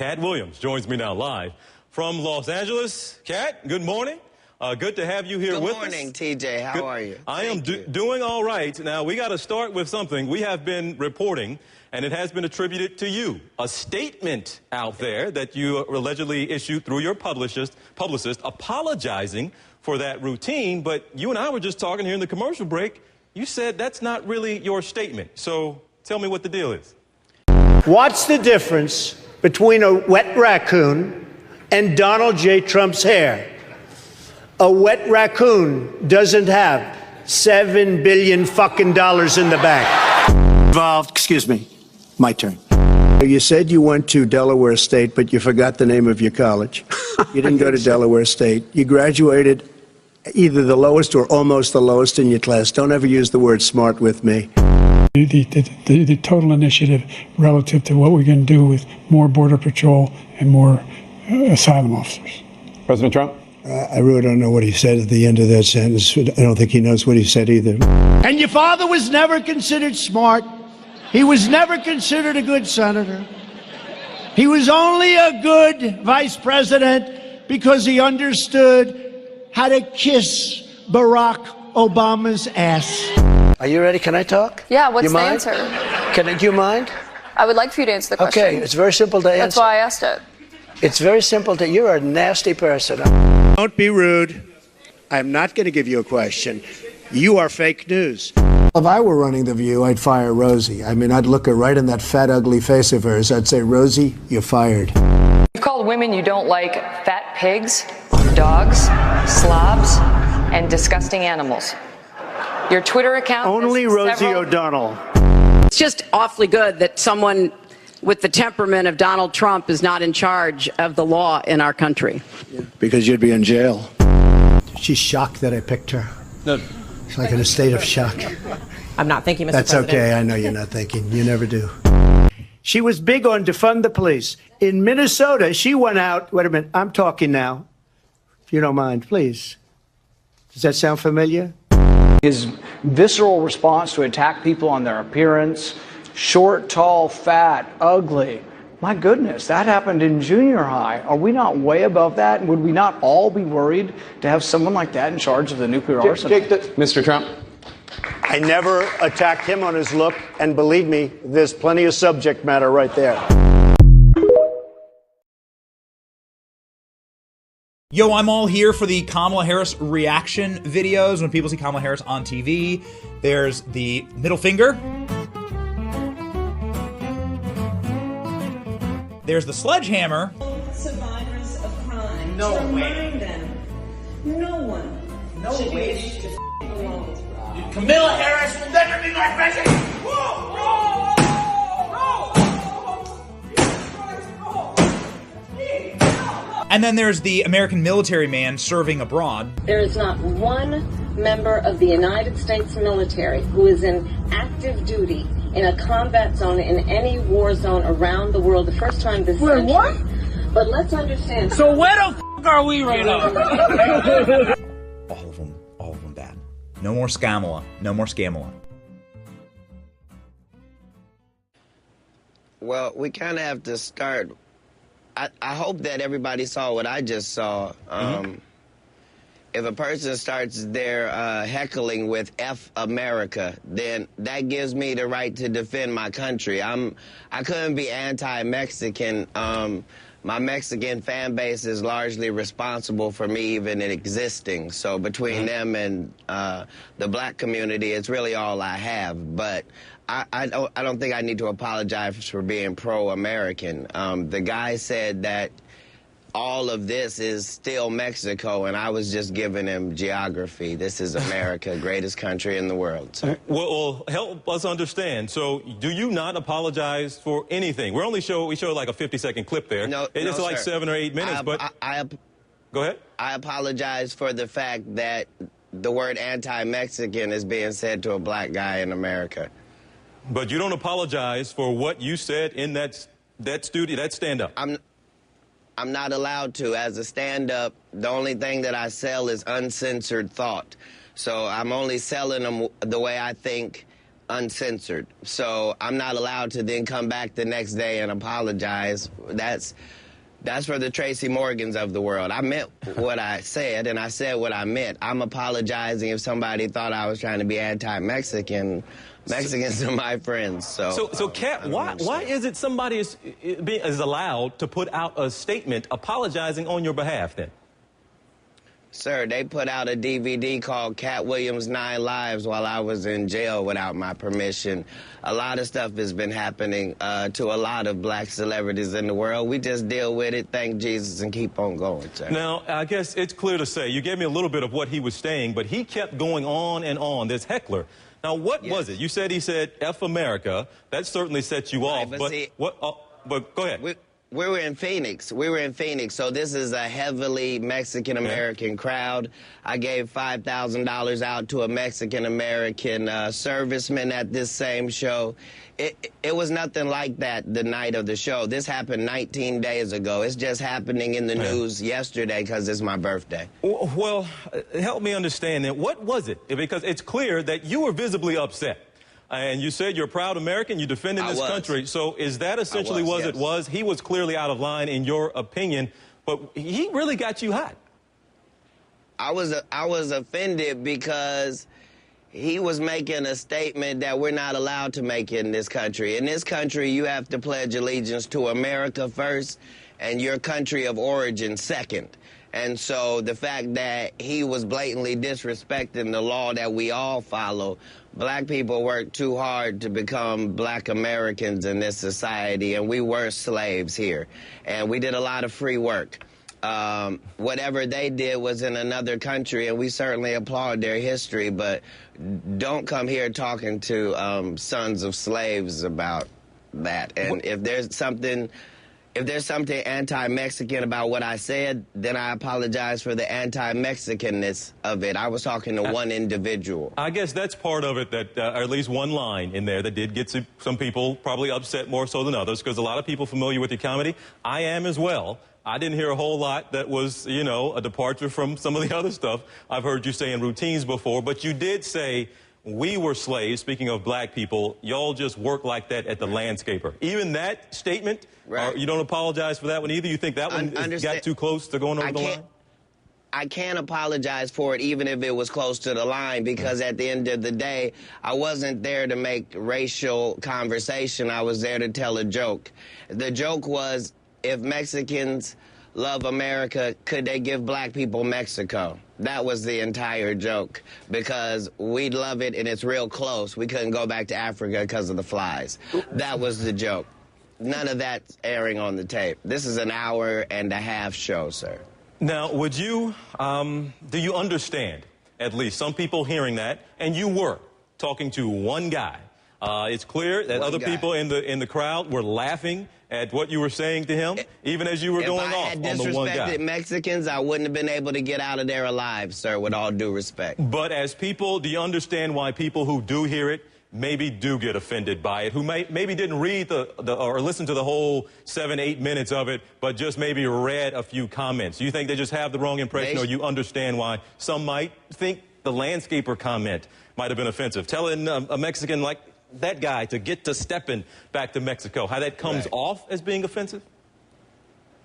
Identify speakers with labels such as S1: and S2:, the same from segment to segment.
S1: Katt Williams joins me now live from Los Angeles. Katt, good morning. Good to have you here with us.
S2: Good morning, TJ. How are you?
S1: I am doing all right. Now, we got to start with something. We have been reporting, and it has been attributed to you, a statement out there that you allegedly issued through your publicist apologizing for that routine. But you and I were just talking here in the commercial break. You said that's not really your statement. So tell me what the deal is.
S3: What's the difference between a wet raccoon and Donald J. Trump's hair? A wet raccoon doesn't have $7 billion fucking dollars in the bank. Involved, excuse me, my turn. You said you went to Delaware State, but you forgot the name of your college. You didn't go to Delaware State. You graduated either the lowest or almost the lowest in your class. Don't ever use the word smart with me.
S4: The total initiative relative to what we're going to do with more Border Patrol and more asylum officers.
S5: President Trump?
S3: I really don't know what he said at the end of that sentence. I don't think he knows what he said either. And your father was never considered smart. He was never considered a good senator. He was only a good vice president because he understood how to kiss Barack Obama's ass. Are you ready? Can I talk?
S6: Yeah, what's
S3: you
S6: the
S3: mind?
S6: answer?
S3: Do you mind?
S6: I would like for you to answer the question.
S3: Okay, it's very simple to answer.
S6: That's why I asked it.
S3: It's very simple to, you're a nasty person. Don't be rude. I'm not going to give you a question. You are fake news. If I were running The View, I'd fire Rosie. I mean, I'd look her right in that fat, ugly face of hers. I'd say, Rosie, you're fired.
S7: You've called women you don't like fat pigs, dogs, slobs, and disgusting animals. Your Twitter account...
S3: Only Rosie O'Donnell.
S8: It's just awfully good that someone with the temperament of Donald Trump is not in charge of the law in our country.
S3: Yeah, because you'd be in jail. She's shocked that I picked her. No. She's like in a state of shock.
S8: I'm not thinking, Mr.
S3: That's
S8: President.
S3: okay. I know you're not thinking. You never do. She was big on defund the police. In Minnesota, she went out. Wait a minute. I'm talking now. If you don't mind, please. Does that sound familiar?
S9: His visceral response to attack people on their appearance, short, tall, fat, ugly. My goodness, that happened in junior high. Are we not way above that? Would we not all be worried to have someone like that in charge of the nuclear arsenal?
S5: Mr. Trump?
S3: I never attacked him on his look, and believe me, there's plenty of subject matter right there.
S10: Yo, I'm all here for the Kamala Harris reaction videos. When people see Kamala Harris on TV, there's the middle finger. There's the sledgehammer.
S11: Survivors of crime.
S10: No
S11: to
S10: way.
S11: Remind them, no one should
S10: way.
S11: be left alone.
S10: Kamala Harris will never be my president. And then there's the American military man serving abroad.
S11: There is not one member of the United States military who is in active duty in a combat zone in any war zone around the world the first time this century. What? But let's understand.
S10: So where the f*** are we right now? All of them bad. No more Scamala. No more Scamala.
S2: Well, we kind of have to start. I hope that everybody saw what I just saw. If a person starts their heckling with F America, then that gives me the right to defend my country. I couldn't be anti-Mexican. My Mexican fan base is largely responsible for me even existing. So between them and the black community, it's really all I have. But I don't think I need to apologize for being pro-American. The guy said that all of this is still Mexico, and I was just giving him geography. This is America, greatest country in the world. So.
S1: Well, help us understand. So, do you not apologize for anything? We showed like a 50-second clip there. It's like
S2: sir.
S1: 7 or 8 minutes. Go ahead.
S2: I apologize for the fact that the word anti-Mexican is being said to a black guy in America.
S1: But you don't apologize for what you said in that stand-up.
S2: I'm not allowed to. As a stand-up, the only thing that I sell is uncensored thought. So I'm only selling them the way I think uncensored. So I'm not allowed to then come back the next day and apologize. That's for the Tracy Morgans of the world. I meant what I said, and I said what I meant. I'm apologizing if somebody thought I was trying to be anti-Mexican. Mexicans are my friends. So
S1: Katt, why is it somebody is allowed to put out a statement apologizing on your behalf then?
S2: Sir, they put out a DVD called Katt Williams' 9 Lives while I was in jail without my permission. A lot of stuff has been happening to a lot of black celebrities in the world. We just deal with it, thank Jesus, and keep on going, sir.
S1: Now, I guess it's clear to say, you gave me a little bit of what he was saying, but he kept going on and on, this heckler. Now, what was it? You said he said, F America. That certainly set you off.
S2: But see,
S1: but go ahead.
S2: We were in Phoenix. So this is a heavily Mexican-American crowd. I gave $5,000 out to a Mexican-American serviceman at this same show. It was nothing like that the night of the show. This happened 19 days ago. It's just happening in the news yesterday because it's my birthday.
S1: Well, help me understand that. What was it? Because it's clear that you were visibly upset. And you said you're a proud American, you defended this country. So is that essentially what it was? He was clearly out of line in your opinion, but he really got you hot.
S2: I was offended because he was making a statement that we're not allowed to make in this country. In this country, you have to pledge allegiance to America first and your country of origin second. And so the fact that he was blatantly disrespecting the law that we all follow, black people worked too hard to become black Americans in this society, and we were slaves here. And we did a lot of free work. Whatever they did was in another country, and we certainly applaud their history, but don't come here talking to sons of slaves about that. And if there's something anti-Mexican about what I said, then I apologize for the anti-Mexicanness of it. I was talking to one individual.
S1: I guess that's part of it, that or at least one line in there that did get some people probably upset more so than others, because a lot of people familiar with your comedy. I am as well. I didn't hear a whole lot that was, you know, a departure from some of the other stuff I've heard you say in routines before, but you did say, we were slaves, speaking of black people, y'all just work like that at the landscaper. Even that statement, you don't apologize for that one either? You think that one got too close to going over the line?
S2: I can't apologize for it even if it was close to the line, because at the end of the day, I wasn't there to make racial conversation. I was there to tell a joke. The joke was, if Mexicans love America, could they give black people Mexico? That was the entire joke, because we'd love it and it's real close. We couldn't go back to Africa because of the flies. That was the joke. None of that's airing on the tape. This is an hour-and-a-half show, sir.
S1: Now, would you, do you understand, at least some people hearing that, and you were talking to one guy. It's clear that other people in the crowd were laughing at what you were saying to him, even as you were going off on the one guy.
S2: If I had disrespected Mexicans, I wouldn't have been able to get out of there alive, sir, with all due respect.
S1: But as people, do you understand why people who do hear it maybe do get offended by it, who maybe didn't read or listen to the whole 7-8 minutes of it, but just maybe read a few comments? Do you think they just have the wrong impression, or you understand why some might think the landscaper comment might have been offensive? Telling a Mexican like that guy to get to stepping back to Mexico, how that comes off as being offensive?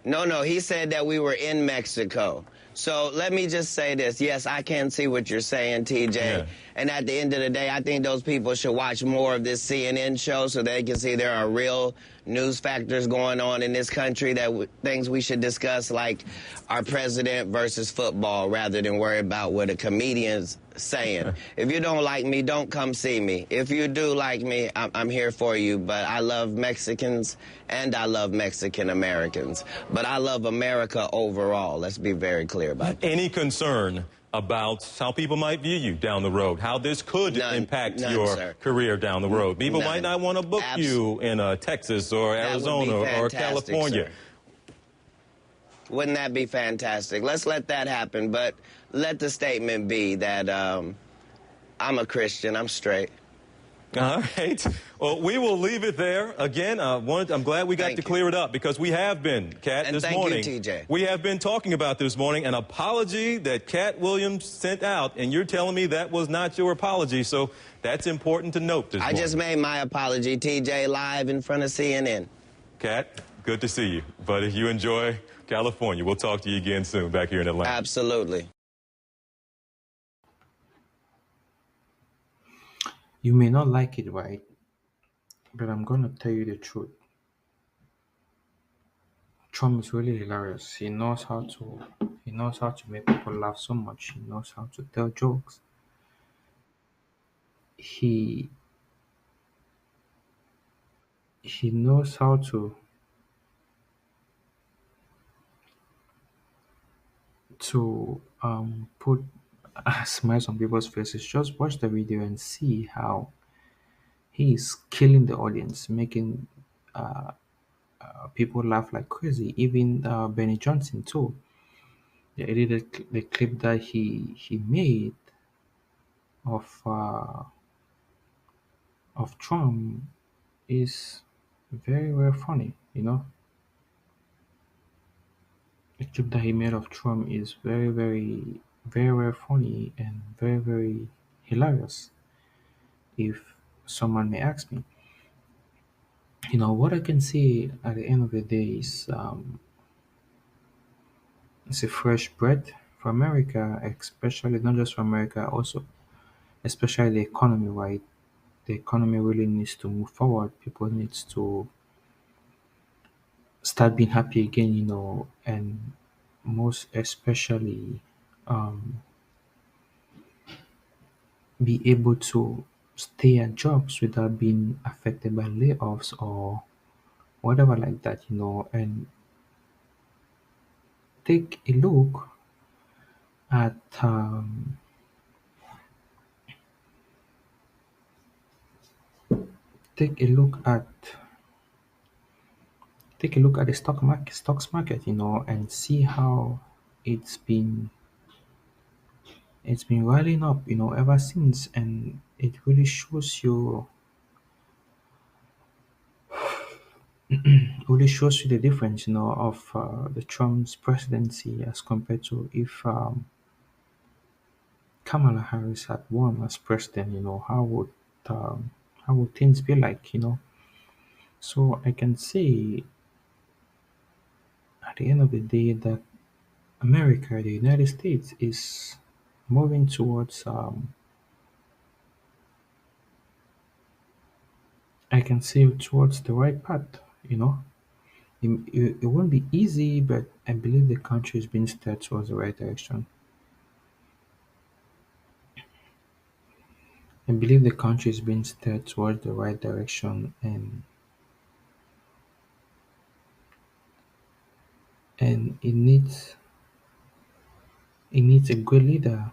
S2: No, he said that we were in Mexico. So let me just say this. Yes, I can see what you're saying, TJ. Yeah. And at the end of the day, I think those people should watch more of this CNN show so they can see there are real news factors going on in this country, things we should discuss, like our president versus football, rather than worry about what a comedian's saying. If you don't like me, don't come see me. If you do like me, I'm here for you. But I love Mexicans and I love Mexican Americans. But I love America overall. Let's be very clear about that.
S1: Any concern about how people might view you down the road, how this could impact your career down the road? People might not want to book you in Texas or Arizona or California.
S2: Sir. Wouldn't that be fantastic? Let's let that happen, but let the statement be that I'm a Christian, I'm straight.
S1: All right. Well, we will leave it there. Again, I'm glad we got to clear it up because we have been, Katt, this morning.
S2: Thank you, TJ.
S1: We have been talking about this morning an apology that Katt Williams sent out, and you're telling me that was not your apology. So that's important to note this morning.
S2: I just made my apology, TJ, live in front of CNN.
S1: Katt, good to see you. Buddy, you enjoy California. We'll talk to you again soon back here in Atlanta.
S2: Absolutely.
S5: You may not like it, right? But I'm gonna tell you the truth. Trump is really hilarious. He knows how to make people laugh so much. He knows how to tell jokes. He knows how to put smiles on people's faces. Just watch the video and see how he is killing the audience, making people laugh like crazy. Even Benny Johnson too. The edited the clip that he made of Trump is very very funny. The clip that he made of Trump is very very funny and very very hilarious. If someone may ask me, what I can say at the end of the day is it's a fresh breath for America, especially not just for America, also especially the economy, right? The economy really needs to move forward. People needs to start being happy again, and most especially um, be able to stay at jobs without being affected by layoffs or whatever like that, and take a look at take a look at the stocks market, and see how it's been riling up, ever since, and it really shows you the difference, of the Trump's presidency as compared to if Kamala Harris had won as president. How would things be like? So I can say at the end of the day that America, the United States, is moving towards I can say towards the right path. It won't be easy, but I believe the country is being steered towards the right direction. I believe the country is being steered towards the right direction, and it needs a good leader.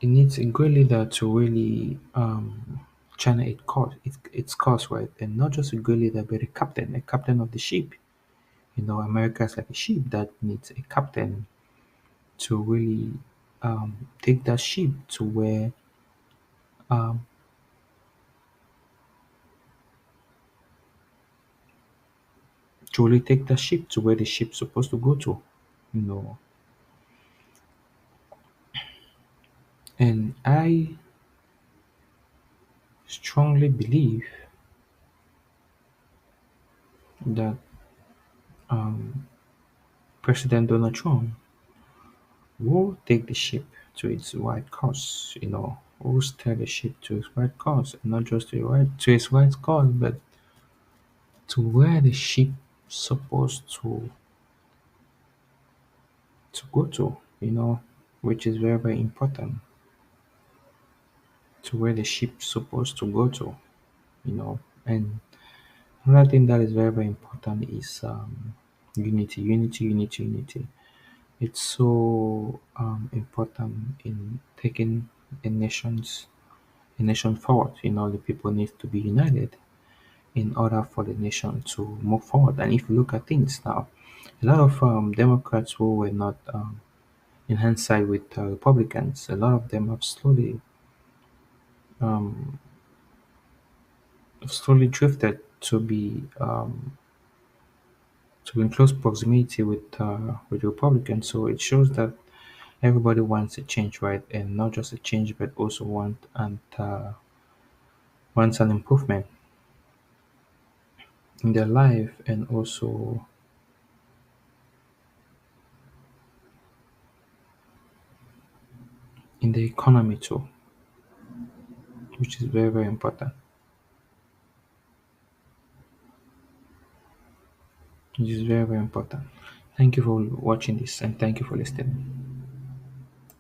S5: It needs a good leader to really channel its course, right? And not just a good leader, but a captain of the ship. America is like a ship that needs a captain to really take that ship to where um, take the ship to where the ship's supposed to go to, you know. And I strongly believe that President Donald Trump will take the ship to its right course, will steer the ship to its right course, and not just to its right course, but to where the ship supposed to go to, which is very, very important. To where the ship's supposed to go to, And another thing that is very, very important is unity. It's so important in taking a nation forward. The people need to be united in order for the nation to move forward. And if you look at things now, a lot of Democrats who were not in hindsight with Republicans, a lot of them have um, slowly drifted to be in close proximity with Republicans. So it shows that everybody wants a change, right? And not just a change, but also wants an improvement in their life, and also in the economy too, which is very, very important. Which is very, very important. Thank you for watching this, and thank you for listening.